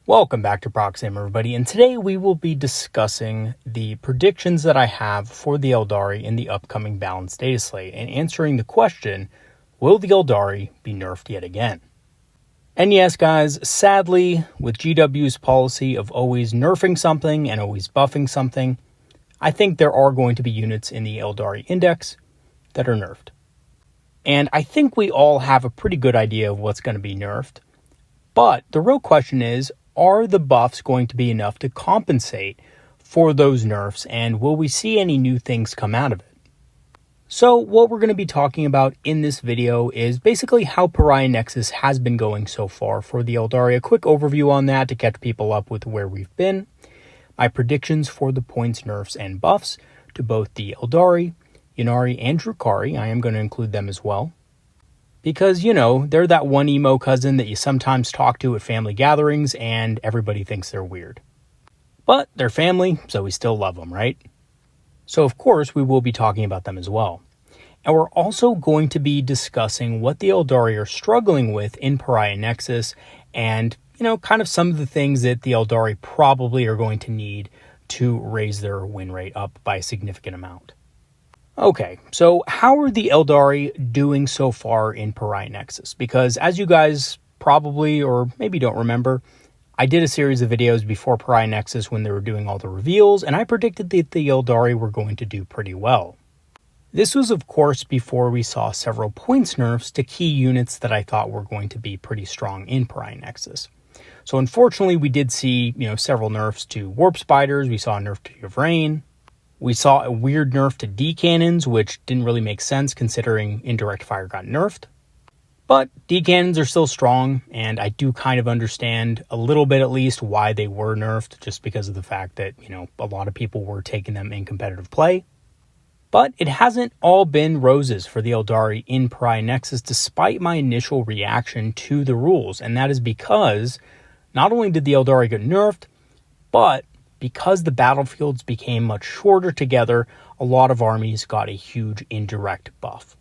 Welcome back to Proxy, everybody, and today we will be discussing the predictions that I have for the Aeldari in the upcoming balanced Dataslate and answering the question, will the Aeldari be nerfed yet again? And yes, guys, sadly, with GW's policy of always nerfing something and always buffing something, I think there are going to be units in the Aeldari index that are nerfed. And I think we all have a pretty good idea of what's going to be nerfed. But the real question is, are the buffs going to be enough to compensate for those nerfs, and will we see any new things come out of it? So what we're going to be talking about in this video is basically how Pariah Nexus has been going so far for the Aeldari. A quick overview on that to catch people up with where we've been. My predictions for the points, nerfs, and buffs to both the Aeldari, Ynnari, and Drukhari. I am going to include them as well. Because, you know, they're that one emo cousin that you sometimes talk to at family gatherings and everybody thinks they're weird. But they're family, so we still love them, right? So, of course, we will be talking about them as well. And we're also going to be discussing what the Aeldari are struggling with in Pariah Nexus and, you know, kind of some of the things that the Aeldari probably are going to need to raise their win rate up by a significant amount. Okay, so how are the Aeldari doing so far in Pariah Nexus? Because as you guys probably or maybe don't remember, I did a series of videos before Pariah Nexus when they were doing all the reveals, and I predicted that the Aeldari were going to do pretty well. This was, of course, before we saw several points nerfs to key units that I thought were going to be pretty strong in Pariah Nexus. So unfortunately, we did see, several nerfs to Warp Spiders. We saw a nerf to Yvrain. We saw a weird nerf to D-Cannons, which didn't really make sense considering indirect fire got nerfed. But D-Cannons are still strong, and I do kind of understand a little bit at least why they were nerfed, just because of the fact that, a lot of people were taking them in competitive play. But it hasn't all been roses for the Aeldari in Pariah Nexus, despite my initial reaction to the rules, and that is because not only did the Aeldari get nerfed, but because the battlefields became much shorter together, a lot of armies got a huge indirect buff.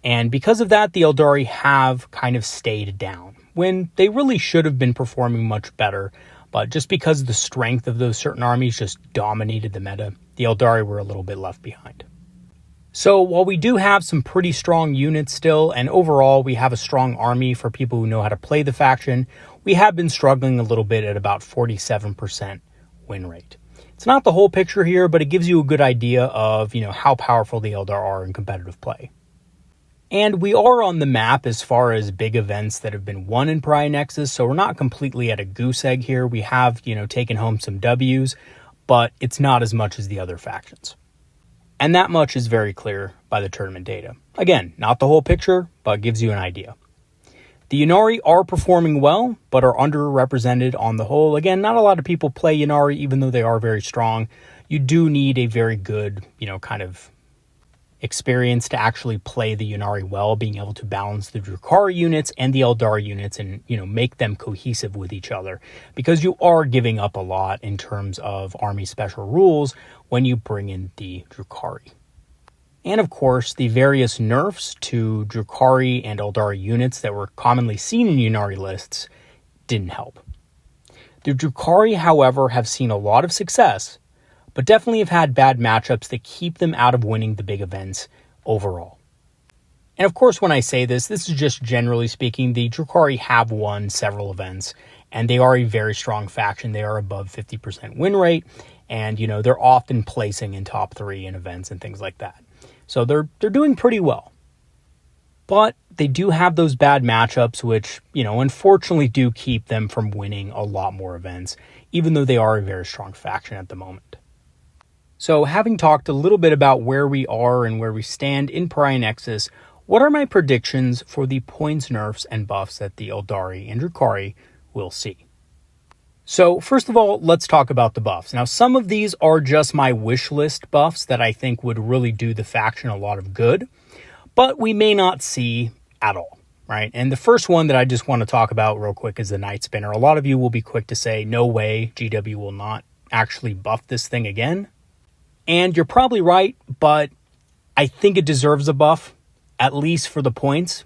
And because of that, the Aeldari have kind of stayed down, when they really should have been performing much better, but just because the strength of those certain armies just dominated the meta, the Aeldari were a little bit left behind. So while we do have some pretty strong units still, and overall we have a strong army for people who know how to play the faction, we have been struggling a little bit at about 47% win rate. It's not the whole picture here, but it gives you a good idea of, how powerful the Eldar are in competitive play. And we are on the map as far as big events that have been won in Pariah Nexus, so we're not completely at a goose egg here. We have, taken home some W's, but it's not as much as the other factions. And that much is very clear by the tournament data. Again, not the whole picture, but gives you an idea. The Ynnari are performing well, but are underrepresented on the whole. Again, not a lot of people play Ynnari, even though they are very strong. You do need a very good, kind of experience to actually play the Ynnari well, being able to balance the Drukhari units and the Aeldari units and, make them cohesive with each other. Because you are giving up a lot in terms of army special rules when you bring in the Drukhari. And of course, the various nerfs to Drukhari and Aeldari units that were commonly seen in Ynnari lists didn't help. The Drukhari, however, have seen a lot of success, but definitely have had bad matchups that keep them out of winning the big events overall. And of course, when I say this is just generally speaking. The Drukhari have won several events, and they are a very strong faction. They are above 50% win rate, and they're often placing in top 3 in events and things like that. So they're doing pretty well. But they do have those bad matchups, which, unfortunately do keep them from winning a lot more events, even though they are a very strong faction at the moment. So having talked a little bit about where we are and where we stand in Pariah Nexus, what are my predictions for the points, nerfs, and buffs that the Aeldari and Drukhari will see? So first of all, let's talk about the buffs. Now, some of these are just my wish list buffs that I think would really do the faction a lot of good, but we may not see at all, right? And the first one that I just want to talk about real quick is the Night Spinner. A lot of you will be quick to say, no way, GW will not actually buff this thing again. And you're probably right, but I think it deserves a buff, at least for the points,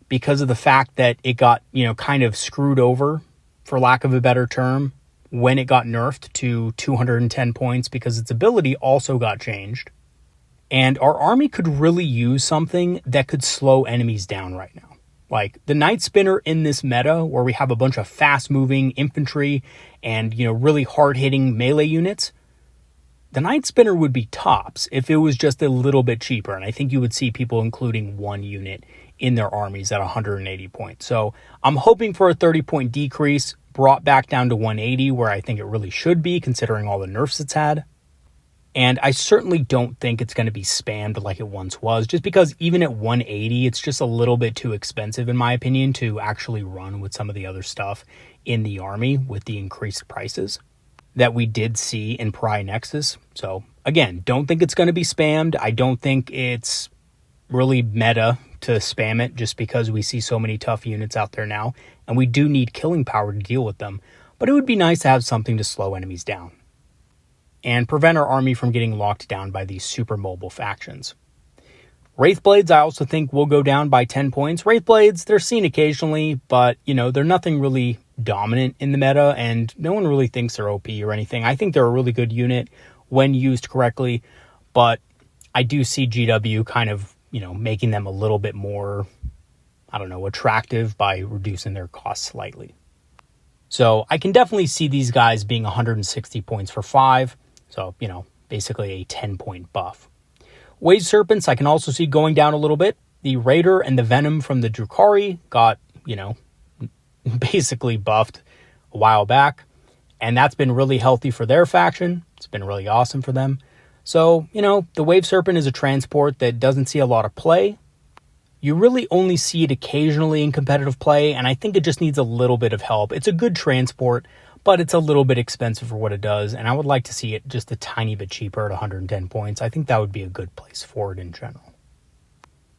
because of the fact that it got, kind of screwed over for lack of a better term, when it got nerfed to 210 points because its ability also got changed. And our army could really use something that could slow enemies down right now. Like the Night Spinner in this meta, where we have a bunch of fast-moving infantry and, really hard-hitting melee units, the Night Spinner would be tops if it was just a little bit cheaper. And I think you would see people including one unit in their armies at 180 points. So I'm hoping for a 30-point decrease, brought back down to 180, where I think it really should be, considering all the nerfs it's had. And I certainly don't think it's going to be spammed like it once was, just because even at 180, it's just a little bit too expensive, in my opinion, to actually run with some of the other stuff in the army with the increased prices that we did see in Pariah Nexus. So again, don't think it's going to be spammed. I don't think it's really meta to spam it just because we see so many tough units out there now, and we do need killing power to deal with them. But it would be nice to have something to slow enemies down and prevent our army from getting locked down by these super mobile factions. Wraithblades, I also think, will go down by 10 points. Wraithblades, they're seen occasionally, but, they're nothing really dominant in the meta, and no one really thinks they're OP or anything. I think they're a really good unit when used correctly, but I do see GW kind of, making them a little bit more, attractive by reducing their costs slightly. So I can definitely see these guys being 160 points for 5. So, basically a 10-point buff. Wave Serpents I can also see going down a little bit. The Raider and the Venom from the Drukhari got, basically buffed a while back. And that's been really healthy for their faction. It's been really awesome for them. So, the Wave Serpent is a transport that doesn't see a lot of play. You really only see it occasionally in competitive play, and I think it just needs a little bit of help. It's a good transport, but it's a little bit expensive for what it does, and I would like to see it just a tiny bit cheaper at 110 points. I think that would be a good place for it in general.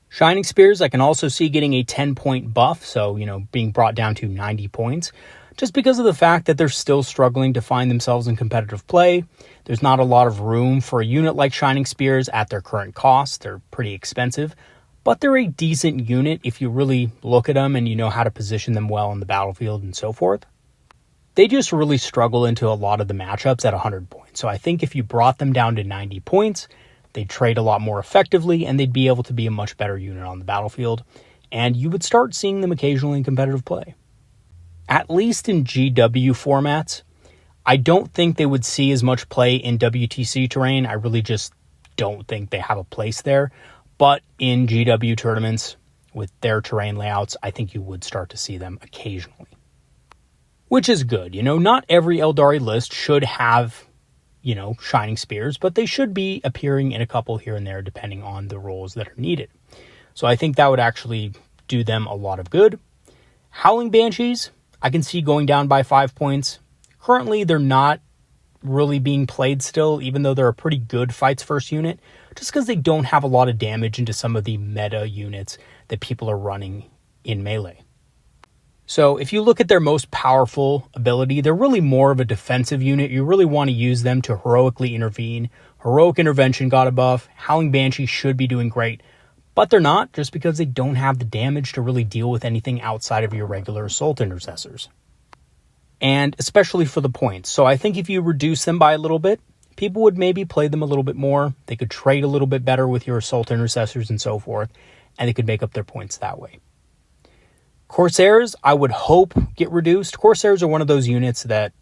Shining Spears I can also see getting a 10-point buff, so, being brought down to 90 points, just because of the fact that they're still struggling to find themselves in competitive play. There's not a lot of room for a unit like Shining Spears at their current cost. They're pretty expensive, but they're a decent unit if you really look at them and you know how to position them well in the battlefield and so forth. They just really struggle into a lot of the matchups at 100 points. So I think if you brought them down to 90 points, they'd trade a lot more effectively and they'd be able to be a much better unit on the battlefield. And you would start seeing them occasionally in competitive play. At least in GW formats, I don't think they would see as much play in WTC terrain. I really just don't think they have a place there. But in GW tournaments with their terrain layouts, I think you would start to see them occasionally. Which is good. Not every Aeldari list should have, Shining Spears, but they should be appearing in a couple here and there depending on the roles that are needed. So I think that would actually do them a lot of good. Howling Banshees, I can see going down by 5 points. Currently, they're not really being played still, even though they're a pretty good fights first unit, just because they don't have a lot of damage into some of the meta units that people are running in melee. So if you look at their most powerful ability, they're really more of a defensive unit. You really want to use them to heroically intervene. Heroic Intervention got a buff. Howling Banshee should be doing great, but they're not, just because they don't have the damage to really deal with anything outside of your regular Assault Intercessors. And especially for the points. So I think if you reduce them by a little bit, people would maybe play them a little bit more. They could trade a little bit better with your Assault Intercessors and so forth, and they could make up their points that way. Corsairs, I would hope, get reduced. Corsairs are one of those units that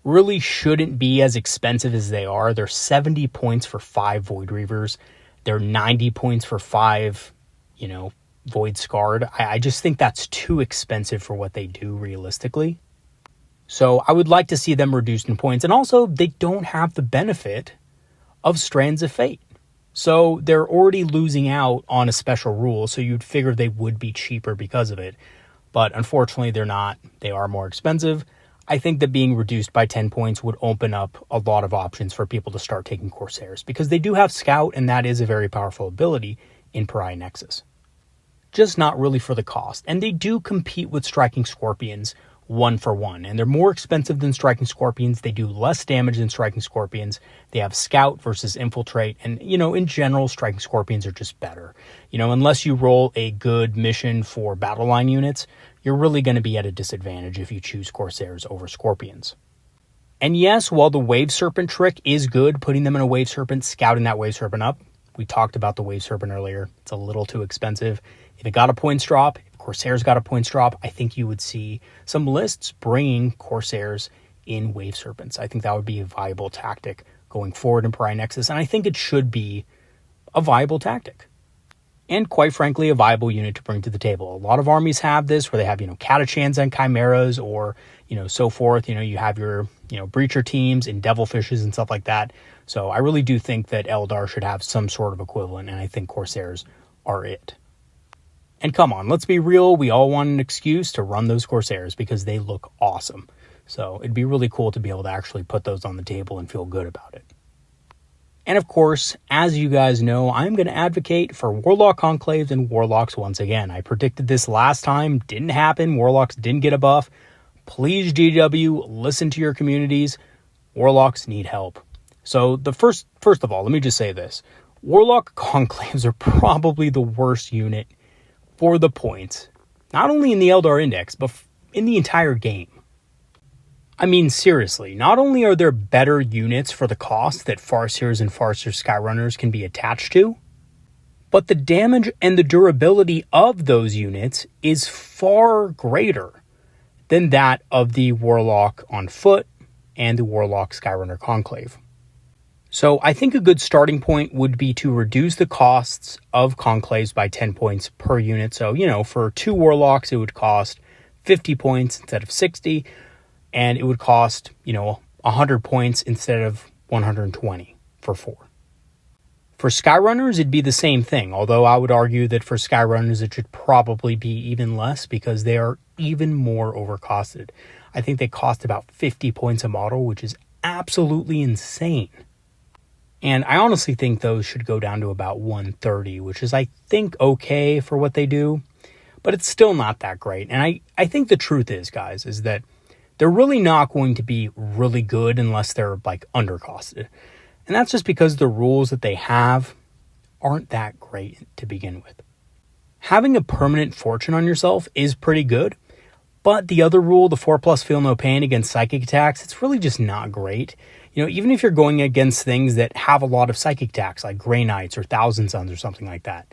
really shouldn't be as expensive as they are. They're 70 points for 5 Void Reavers. They're 90 points for 5, Void Scarred. I just think that's too expensive for what they do realistically. So I would like to see them reduced in points. And also, they don't have the benefit of Strands of Fate. So they're already losing out on a special rule, so you'd figure they would be cheaper because of it. But unfortunately, they're not. They are more expensive. I think that being reduced by 10 points would open up a lot of options for people to start taking Corsairs, because they do have Scout, and that is a very powerful ability in Pariah Nexus. Just not really for the cost. And they do compete with Striking Scorpions 1-for-1, and they're more expensive than striking scorpions. They do less damage than striking scorpions. They have scout versus infiltrate, and in general, striking scorpions are just better. Unless you roll a good mission for battle line units, you're really going to be at a disadvantage if you choose Corsairs over scorpions. And yes, while the Wave Serpent trick is good, putting them in a Wave Serpent, scouting that Wave Serpent up, we talked about the Wave Serpent earlier, it's a little too expensive. If it got a points drop, if Corsairs got a points drop, I think you would see some lists bringing Corsairs in Wave Serpents. I think that would be a viable tactic going forward in Pariah Nexus, and I think it should be a viable tactic. And quite frankly, a viable unit to bring to the table. A lot of armies have this, where they have, Catachans and Chimeras, or, so forth. You have your, Breacher teams and Devilfishes and stuff like that. So I really do think that Eldar should have some sort of equivalent, and I think Corsairs are it. And come on, let's be real, we all want an excuse to run those Corsairs because they look awesome. So it'd be really cool to be able to actually put those on the table and feel good about it. And of course, as you guys know, I'm going to advocate for Warlock Conclaves and Warlocks once again. I predicted this last time, didn't happen, Warlocks didn't get a buff. Please, GW, listen to your communities. Warlocks need help. So first of all, let me just say this. Warlock Conclaves are probably the worst unit for the points, not only in the Eldar Index, but in the entire game. I mean, seriously, not only are there better units for the cost that Farseers and Farseer Skyrunners can be attached to, but the damage and the durability of those units is far greater than that of the Warlock on foot and the Warlock Skyrunner Conclave. So I think a good starting point would be to reduce the costs of Conclaves by 10 points per unit. So, for 2 Warlocks, it would cost 50 points instead of 60, and it would cost, 100 points instead of 120 for 4. For Skyrunners, it'd be the same thing, although I would argue that for Skyrunners, it should probably be even less because they are even more overcosted. I think they cost about 50 points a model, which is absolutely insane. And I honestly think those should go down to about 130, which is, I think, okay for what they do, but it's still not that great. And I think the truth is, guys, is that they're really not going to be really good unless they're, undercosted. And that's just because the rules that they have aren't that great to begin with. Having a permanent fortune on yourself is pretty good, but the other rule, the 4+ feel no pain against psychic attacks, it's really just not great. Even if you're going against things that have a lot of psychic attacks, like Grey Knights or Thousand Suns or something like that,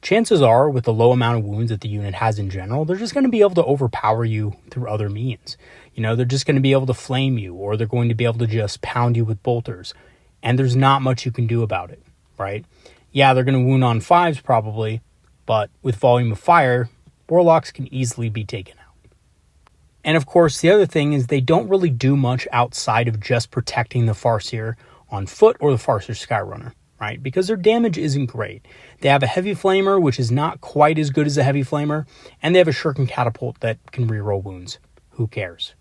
chances are, with the low amount of wounds that the unit has in general, they're just going to be able to overpower you through other means. They're just going to be able to flame you, or they're going to be able to just pound you with bolters. And there's not much you can do about it, right? Yeah, they're going to wound on 5s probably, but with volume of fire, Warlocks can easily be taken out. And of course, the other thing is they don't really do much outside of just protecting the Farseer on foot or the Farseer Skyrunner, right? Because their damage isn't great. They have a Heavy Flamer, which is not quite as good as a Heavy Flamer, and they have a Shuriken Catapult that can reroll wounds. Who cares?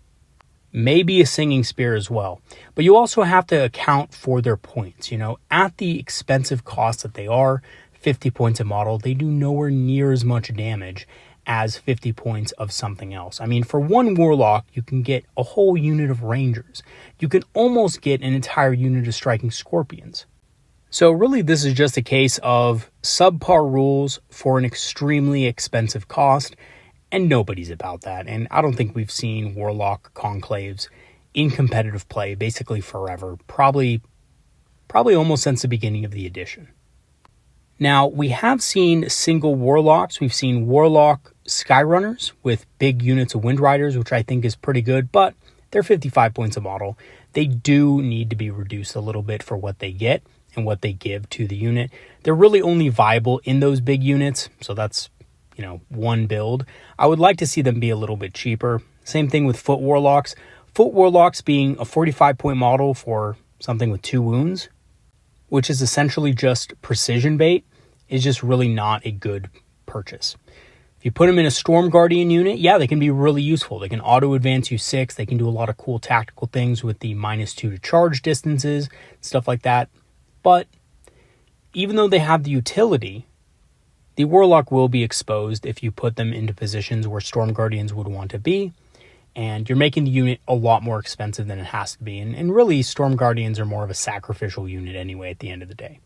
Maybe a Singing Spear as well. But you also have to account for their points. At the expensive cost that they are, 50 points a model, they do nowhere near as much damage as 50 points of something else. I mean, for 1 Warlock, you can get a whole unit of Rangers. You can almost get an entire unit of Striking Scorpions. So really, this is just a case of subpar rules for an extremely expensive cost, and nobody's about that. And I don't think we've seen Warlock Conclaves in competitive play basically forever, probably almost since the beginning of the edition. Now, we have seen single Warlocks. We've seen Warlock Skyrunners with big units of Windriders, which I think is pretty good, but they're 55 points a model. They do need to be reduced a little bit for what they get and what they give to the unit. They're really only viable in those big units, so that's, one build. I would like to see them be a little bit cheaper. Same thing with Foot Warlocks. Foot Warlocks being a 45-point model for something with 2 wounds, which is essentially just precision bait, is just really not a good purchase. If you put them in a Storm Guardian unit, yeah, they can be really useful. They can auto-advance you 6. They can do a lot of cool tactical things with the -2 to charge distances, stuff like that. But even though they have the utility, the Warlock will be exposed if you put them into positions where Storm Guardians would want to be. and you're making the unit a lot more expensive than it has to be. And really, Storm Guardians are more of a sacrificial unit anyway at the end of the day.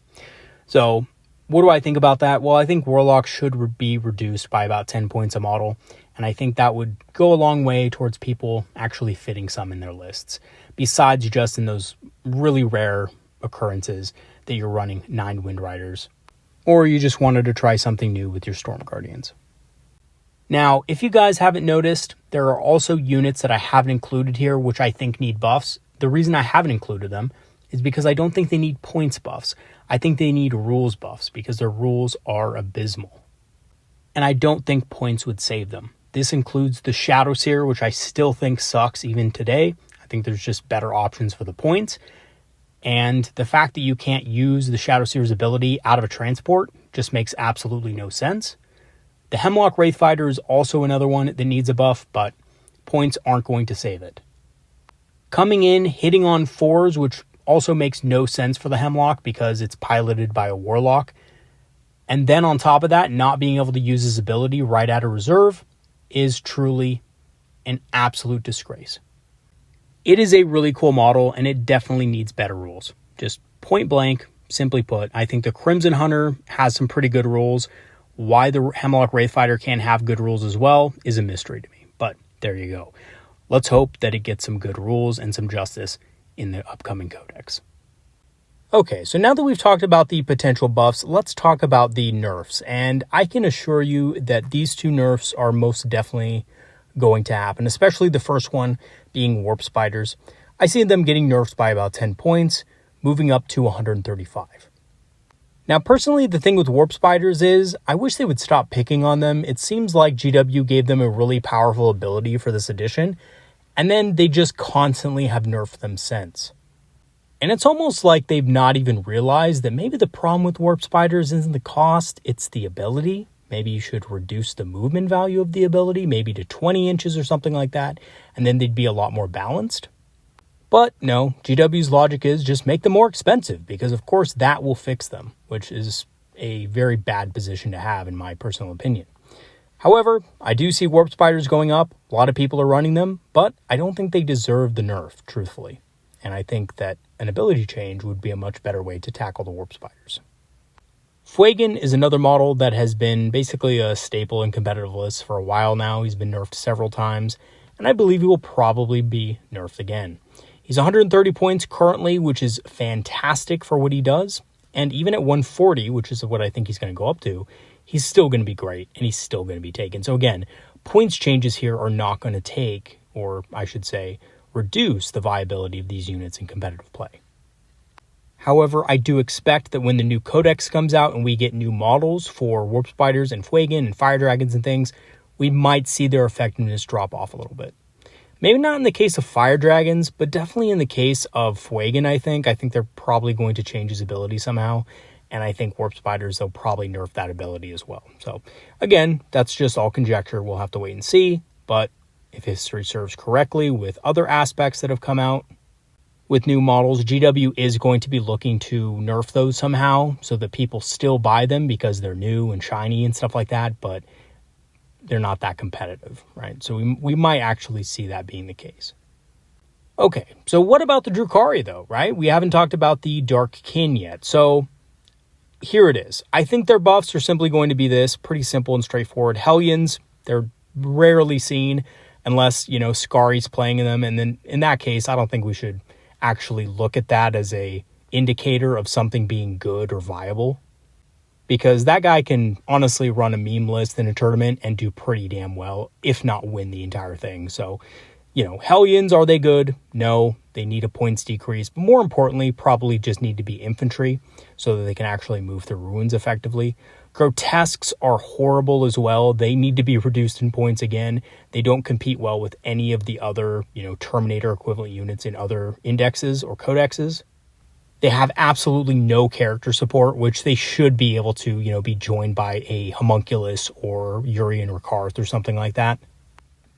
So what do I think about that? Well, I think Warlock should be reduced by about 10 points a model, and I think that would go a long way towards people actually fitting some in their lists, besides just in those really rare occurrences that you're running 9 Wind Riders, or you just wanted to try something new with your Storm Guardians. Now, if you guys haven't noticed, there are also units that I haven't included here, which I think need buffs. The reason I haven't included them is because I don't think they need points buffs. I think they need rules buffs because their rules are abysmal. And I don't think points would save them. This includes the Shadow Seer, which I still think sucks even today. I think there's just better options for the points. And the fact that you can't use the Shadow Seer's ability out of a transport just makes absolutely no sense. The Hemlock Wraithfighter is also another one that needs a buff, but points aren't going to save it. Coming in, hitting on 4s, which also makes no sense for the Hemlock because it's piloted by a Warlock. And then on top of that, not being able to use his ability right out of reserve is truly an absolute disgrace. It is a really cool model, and it definitely needs better rules. Just point blank, simply put, I think the Crimson Hunter has some pretty good rules. Why the Hemlock Wraithfighter can't have good rules as well is a mystery to me. But there you go. Let's hope that it gets some good rules and some justice in the upcoming codex. Okay, so now that we've talked about the potential buffs, let's talk about the nerfs. And I can assure you that these 2 nerfs are most definitely going to happen, especially the first one being Warp Spiders. I see them getting nerfed by about 10 points, moving up to 135. Now, personally, the thing with Warp Spiders is I wish they would stop picking on them. It seems like GW gave them a really powerful ability for this edition, and then they just constantly have nerfed them since. And it's almost like they've not even realized that maybe the problem with Warp Spiders isn't the cost, it's the ability. Maybe you should reduce the movement value of the ability, maybe to 20 inches or something like that, and then they'd be a lot more balanced. But no, GW's logic is just make them more expensive, because of course that will fix them, which is a very bad position to have in my personal opinion. However, I do see Warp Spiders going up. A lot of people are running them, but I don't think they deserve the nerf, truthfully. And I think that an ability change would be a much better way to tackle the Warp Spiders. Fuegan is another model that has been basically a staple in competitive lists for a while now. He's been nerfed several times, and I believe he will probably be nerfed again. He's 130 points currently, which is fantastic for what he does. And even at 140, which is what I think he's going to go up to, he's still going to be great, and he's still going to be taken. So again, points changes here are not going to take, or I should say, reduce the viability of these units in competitive play. However, I do expect that when the new codex comes out and we get new models for Warp Spiders and Fuegan and Fire Dragons and things, we might see their effectiveness drop off a little bit. Maybe not in the case of Fire Dragons, but definitely in the case of Fuegan, I think. I think they're probably going to change his ability somehow. And I think Warp Spiders, they'll probably nerf that ability as well. So again, that's just all conjecture. We'll have to wait and see. But if history serves correctly with other aspects that have come out with new models, GW is going to be looking to nerf those somehow so that people still buy them because they're new and shiny and stuff like that. But they're not that competitive, right? So we might actually see that being the case. Okay, so what about the Drukhari though, right? We haven't talked about the Dark Kin yet. So here it is. I think their buffs are simply going to be this, pretty simple and straightforward. Hellions, they're rarely seen unless, Skari's playing in them. And then in that case, I don't think we should actually look at that as a indicator of something being good or viable. Because that guy can honestly run a meme list in a tournament and do pretty damn well, if not win the entire thing. So, Hellions, are they good? No, they need a points decrease. But more importantly, probably just need to be infantry so that they can actually move through ruins effectively. Grotesques are horrible as well. They need to be reduced in points again. They don't compete well with any of the other, Terminator equivalent units in other indexes or codexes. They have absolutely no character support, which they should be able to, be joined by a Homunculus or Urian or Karth or something like that.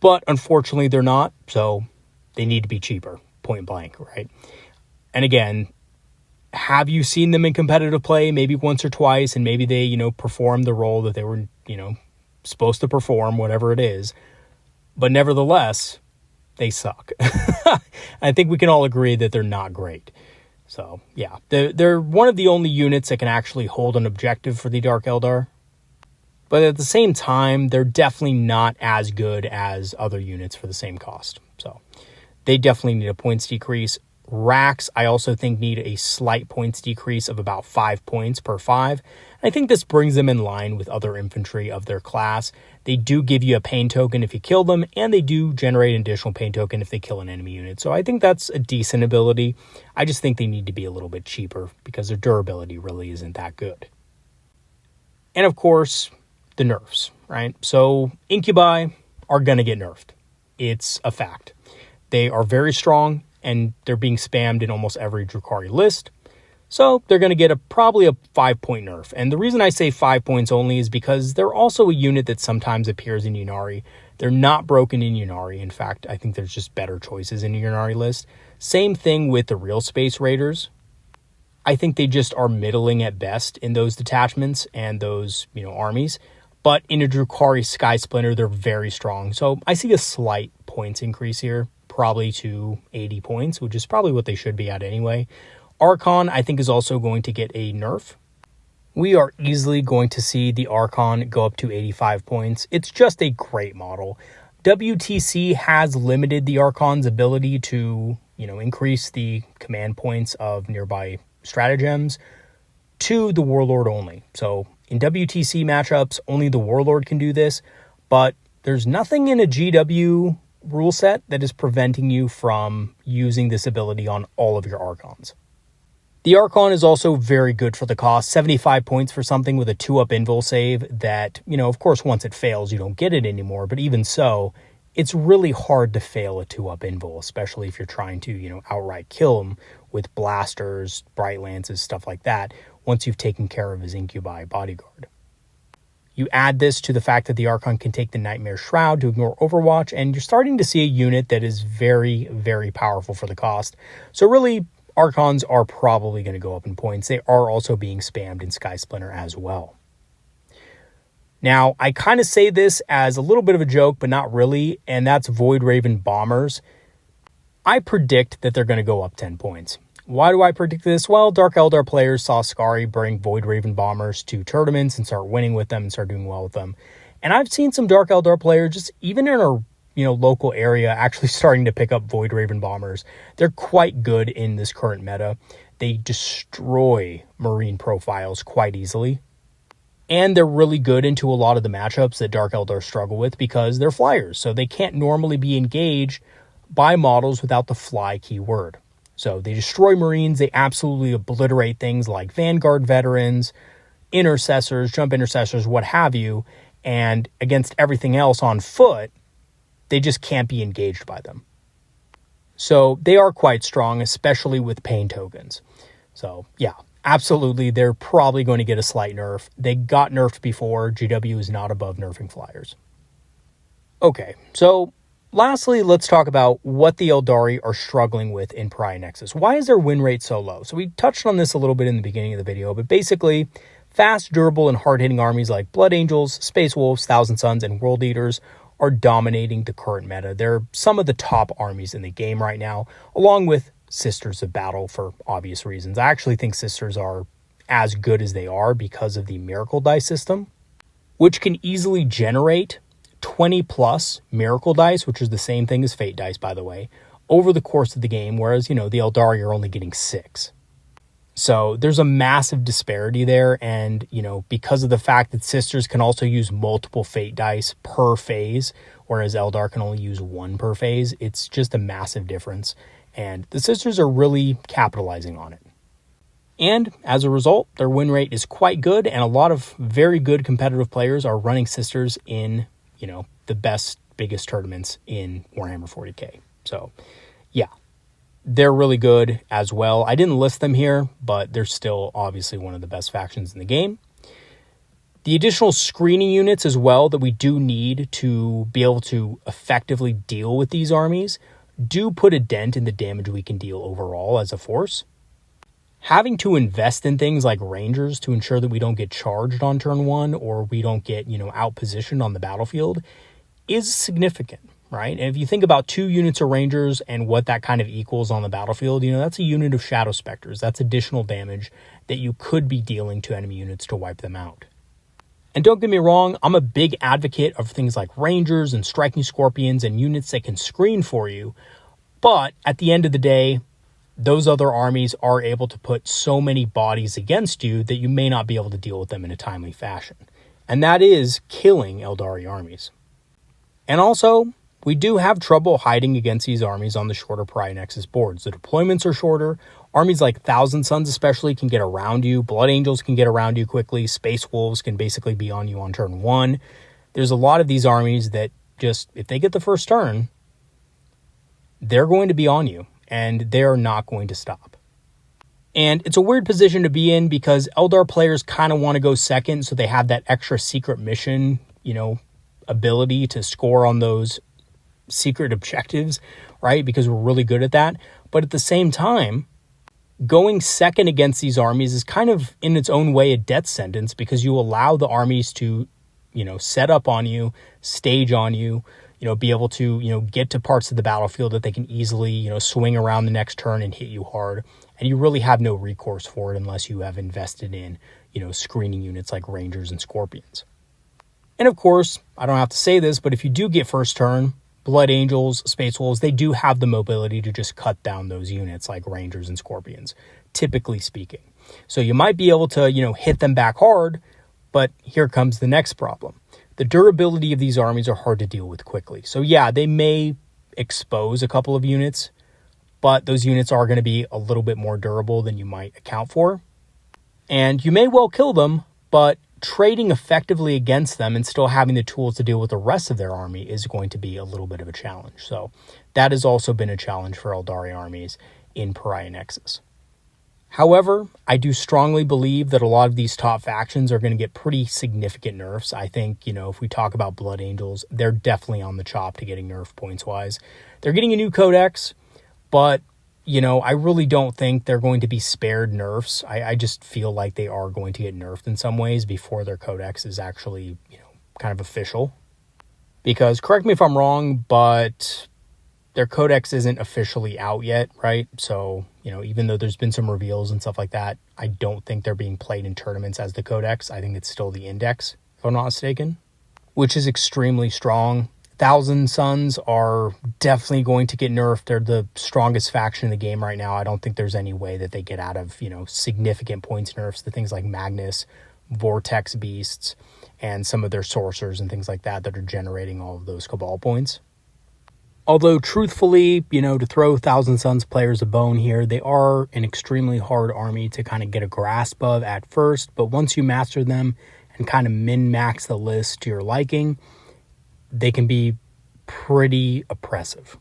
But unfortunately, they're not, so they need to be cheaper, point blank, right? And again, have you seen them in competitive play maybe once or twice, and maybe they, perform the role that they were, supposed to perform, whatever it is. But nevertheless, they suck. I think we can all agree that they're not great. So, yeah, they're one of the only units that can actually hold an objective for the Dark Eldar. But at the same time, they're definitely not as good as other units for the same cost. So, they definitely need a points decrease. Racks, I also think, need a slight points decrease of about 5 points per 5. I think this brings them in line with other infantry of their class. They do give you a pain token if you kill them, and they do generate an additional pain token if they kill an enemy unit. So I think that's a decent ability. I just think they need to be a little bit cheaper because their durability really isn't that good. And of course, the nerfs, right? So incubi are going to get nerfed. It's a fact. They are very strong, and they're being spammed in almost every Drukhari list. So they're going to get probably a 5-point nerf. And the reason I say 5 points only is because they're also a unit that sometimes appears in Ynnari. They're not broken in Ynnari. In fact, I think there's just better choices in the Ynnari list. Same thing with the Real Space Raiders. I think they just are middling at best in those detachments and those, armies. But in a Drukhari Sky Splinter, they're very strong. So I see a slight points increase here, probably to 80 points, which is probably what they should be at anyway. Archon, I think, is also going to get a nerf. We are easily going to see the Archon go up to 85 points. It's just a great model. WTC has limited the Archon's ability to, increase the command points of nearby stratagems to the Warlord only. So in WTC matchups, only the Warlord can do this, but there's nothing in a GW rule set that is preventing you from using this ability on all of your Archons. The Archon is also very good for the cost, 75 points for something with a 2-up invul save that, of course, once it fails, you don't get it anymore. But even so, it's really hard to fail a 2-up invul, especially if you're trying to, outright kill him with blasters, bright lances, stuff like that, once you've taken care of his incubi bodyguard. You add this to the fact that the Archon can take the Nightmare Shroud to ignore Overwatch, and you're starting to see a unit that is very, very powerful for the cost. So really, Archons are probably going to go up in points. They are also being spammed in Sky Splinter as well. Now, I kind of say this as a little bit of a joke, but not really, and that's Void Raven Bombers. I predict that they're going to go up 10 points. Why do I predict this? Well, Dark Eldar players saw Skari bring Void Raven Bombers to tournaments and start winning with them and start doing well with them. And I've seen some Dark Eldar players, just even in our local area, actually starting to pick up Void Raven Bombers. They're quite good in this current meta. They destroy Marine profiles quite easily. And they're really good into a lot of the matchups that Dark Eldar struggle with because they're flyers. So they can't normally be engaged by models without the fly keyword. So they destroy Marines. They absolutely obliterate things like Vanguard veterans, intercessors, jump intercessors, what have you. And against everything else on foot, they just can't be engaged by them. So they are quite strong, especially with pain tokens. So yeah, absolutely, they're probably going to get a slight nerf. They got nerfed before. GW is not above nerfing flyers. Okay, so lastly, let's talk about what the Aeldari are struggling with in Pariah Nexus. Why is their win rate so low? So we touched on this a little bit in the beginning of the video, but basically, fast, durable, and hard-hitting armies like Blood Angels, Space Wolves, Thousand Suns, and World Eaters are dominating the current meta. They're some of the top armies in the game right now, along with Sisters of Battle for obvious reasons. I actually think Sisters are as good as they are because of the Miracle Dice system, which can easily generate 20 plus Miracle Dice, which is the same thing as Fate Dice, by the way, over the course of the game, whereas, the Aeldari are only getting 6. So there's a massive disparity there, and, because of the fact that Sisters can also use multiple Fate Dice per phase, whereas Eldar can only use 1 per phase, it's just a massive difference, and the Sisters are really capitalizing on it. And as a result, their win rate is quite good, and a lot of very good competitive players are running Sisters in, the best, biggest tournaments in Warhammer 40k. So, yeah. They're really good as well. I didn't list them here, but they're still obviously one of the best factions in the game. The additional screening units as well that we do need to be able to effectively deal with these armies do put a dent in the damage we can deal overall as a force. Having to invest in things like Rangers to ensure that we don't get charged on turn 1 or we don't get, outpositioned on the battlefield is significant. right? And if you think about 2 units of Rangers and what that kind of equals on the battlefield, that's a unit of Shadow Specters. That's additional damage that you could be dealing to enemy units to wipe them out. And don't get me wrong, I'm a big advocate of things like Rangers and Striking Scorpions and units that can screen for you. But at the end of the day, those other armies are able to put so many bodies against you that you may not be able to deal with them in a timely fashion. And that is killing Aeldari armies. And also, we do have trouble hiding against these armies on the shorter Pariah Nexus boards. The deployments are shorter. Armies like Thousand Suns especially can get around you. Blood Angels can get around you quickly. Space Wolves can basically be on you on turn 1. There's a lot of these armies that just, if they get the first turn, they're going to be on you, and they're not going to stop. And it's a weird position to be in because Eldar players kind of want to go second, so they have that extra secret mission, ability to score on those secret objectives, right? Because we're really good at that. But at the same time, going second against these armies is kind of in its own way a death sentence because you allow the armies to, set up on you, stage on you, be able to, get to parts of the battlefield that they can easily, swing around the next turn and hit you hard. And you really have no recourse for it unless you have invested in, screening units like Rangers and Scorpions. And of course, I don't have to say this, but if you do get first turn, Blood Angels, Space Wolves, they do have the mobility to just cut down those units like Rangers and Scorpions, typically speaking. So you might be able to, hit them back hard, but here comes the next problem. The durability of these armies are hard to deal with quickly. So yeah, they may expose a couple of units, but those units are going to be a little bit more durable than you might account for. And you may well kill them, but trading effectively against them and still having the tools to deal with the rest of their army is going to be a little bit of a challenge. So that has also been a challenge for Aeldari armies in Pariah Nexus. However, I do strongly believe that a lot of these top factions are going to get pretty significant nerfs. I think, if we talk about Blood Angels, they're definitely on the chop to getting nerf points-wise. They're getting a new codex, but I really don't think they're going to be spared nerfs. I just feel like they are going to get nerfed in some ways before their codex is actually, kind of official. Because, correct me if I'm wrong, but their codex isn't officially out yet, right? So, even though there's been some reveals and stuff like that, I don't think they're being played in tournaments as the codex. I think it's still the index, if I'm not mistaken, which is extremely strong. Thousand Suns are definitely going to get nerfed. They're the strongest faction in the game right now. I don't think there's any way that they get out of, significant points nerfs to things like Magnus, Vortex Beasts, and some of their sorcerers and things like that are generating all of those Cabal points. Although, truthfully, to throw Thousand Suns players a bone here, they are an extremely hard army to kind of get a grasp of at first, but once you master them and kind of min-max the list to your liking, they can be pretty oppressive,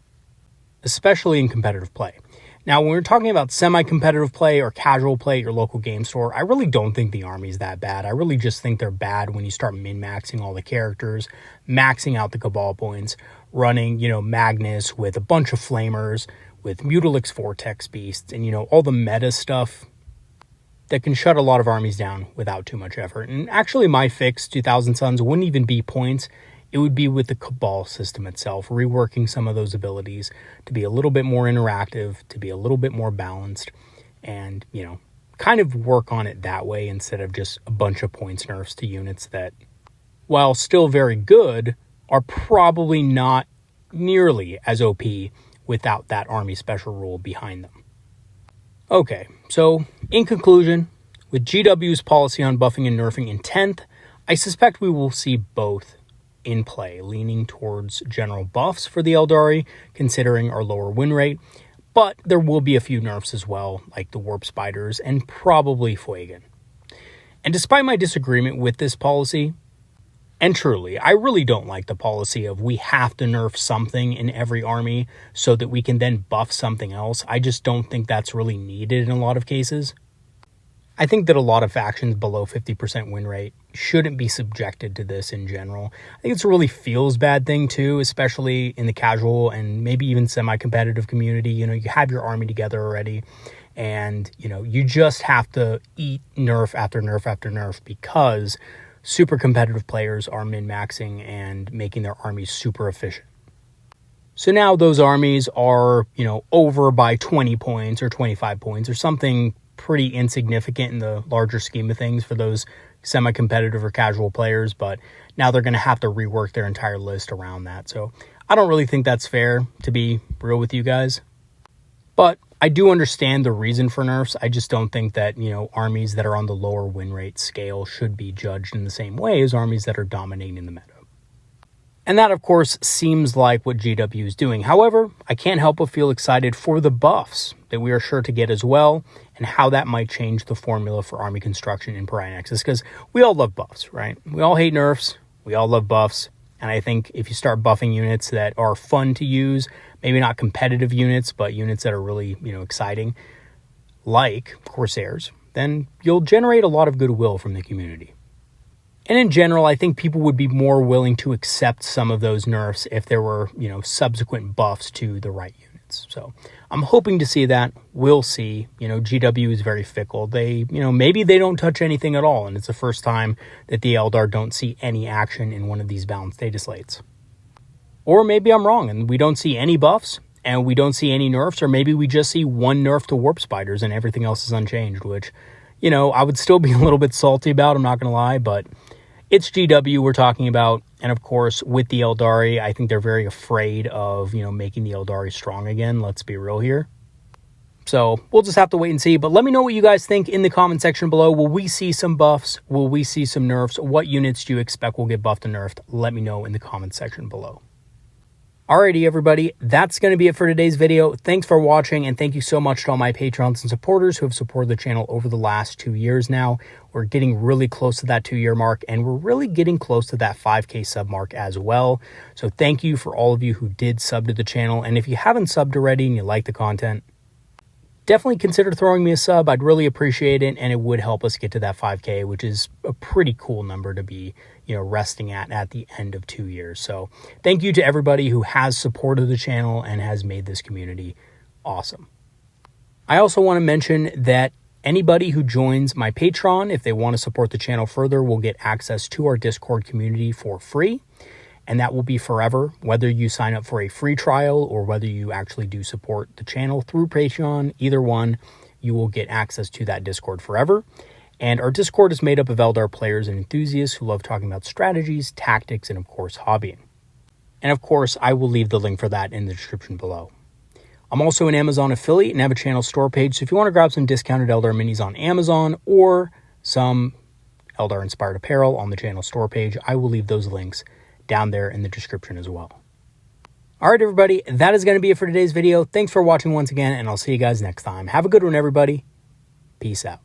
especially in competitive play. Now, when we're talking about semi-competitive play or casual play at your local game store, I really don't think the army is that bad. I really just think they're bad when you start min-maxing all the characters, maxing out the Cabal points, running, Magnus with a bunch of Flamers, with Mutilix Vortex Beasts, and, all the meta stuff that can shut a lot of armies down without too much effort. And actually, my fix, 2000 Suns, wouldn't even be points. It would be with the Cabal system itself, reworking some of those abilities to be a little bit more interactive, to be a little bit more balanced, and, kind of work on it that way instead of just a bunch of points nerfs to units that, while still very good, are probably not nearly as OP without that army special rule behind them. Okay, so in conclusion, with GW's policy on buffing and nerfing in 10th, I suspect we will see both in play, leaning towards general buffs for the Aeldari, considering our lower win rate, but there will be a few nerfs as well, like the Warp Spiders and probably Fuegan. And despite my disagreement with this policy, and truly, I really don't like the policy of we have to nerf something in every army so that we can then buff something else. I just don't think that's really needed in a lot of cases. I think that a lot of factions below 50% win rate shouldn't be subjected to this in general. I think it's a really feels bad thing too, especially in the casual and maybe even semi-competitive community. You have your army together already and, you just have to eat nerf after nerf after nerf because super competitive players are min-maxing and making their armies super efficient. So now those armies are, over by 20 points or 25 points or something pretty insignificant in the larger scheme of things for those semi-competitive or casual players, but now they're going to have to rework their entire list around that. So I don't really think that's fair, to be real with you guys. But I do understand the reason for nerfs. I just don't think that, armies that are on the lower win rate scale should be judged in the same way as armies that are dominating the meta. And that, of course, seems like what GW is doing. However, I can't help but feel excited for the buffs that we are sure to get as well, and how that might change the formula for army construction in Pariah Nexus, because we all love buffs, right? We all hate nerfs, we all love buffs, and I think if you start buffing units that are fun to use, maybe not competitive units, but units that are really, exciting, like Corsairs, then you'll generate a lot of goodwill from the community. And in general, I think people would be more willing to accept some of those nerfs if there were, subsequent buffs to the right units. So I'm hoping to see that. We'll see. GW is very fickle. They, maybe they don't touch anything at all, and it's the first time that the Eldar don't see any action in one of these balanced data slates. Or maybe I'm wrong, and we don't see any buffs, and we don't see any nerfs, or maybe we just see one nerf to warp spiders and everything else is unchanged, which, I would still be a little bit salty about, I'm not going to lie, but it's GW we're talking about. And of course, with the Aeldari, I think they're very afraid of, making the Aeldari strong again. Let's be real here. So we'll just have to wait and see. But let me know what you guys think in the comment section below. Will we see some buffs? Will we see some nerfs? What units do you expect will get buffed and nerfed? Let me know in the comment section below. Alrighty, everybody, that's going to be it for today's video. Thanks for watching, and thank you so much to all my patrons and supporters who have supported the channel over the last 2 years now. We're getting really close to that 2-year mark, and we're really getting close to that 5K sub mark as well. So thank you for all of you who did sub to the channel, and if you haven't subbed already and you like the content, definitely consider throwing me a sub. I'd really appreciate it, and it would help us get to that 5K, which is a pretty cool number to be, resting at the end of 2 years. So thank you to everybody who has supported the channel and has made this community awesome. I also want to mention that anybody who joins my Patreon, if they want to support the channel further, will get access to our Discord community for free. And that will be forever, whether you sign up for a free trial or whether you actually do support the channel through Patreon. Either one, you will get access to that Discord forever. And our Discord is made up of Eldar players and enthusiasts who love talking about strategies, tactics, and of course, hobbying. And of course, I will leave the link for that in the description below. I'm also an Amazon affiliate and have a channel store page, so if you want to grab some discounted Eldar minis on Amazon or some Eldar-inspired apparel on the channel store page, I will leave those links down there in the description as well. All right, everybody, that is going to be it for today's video. Thanks for watching once again, and I'll see you guys next time. Have a good one, everybody. Peace out.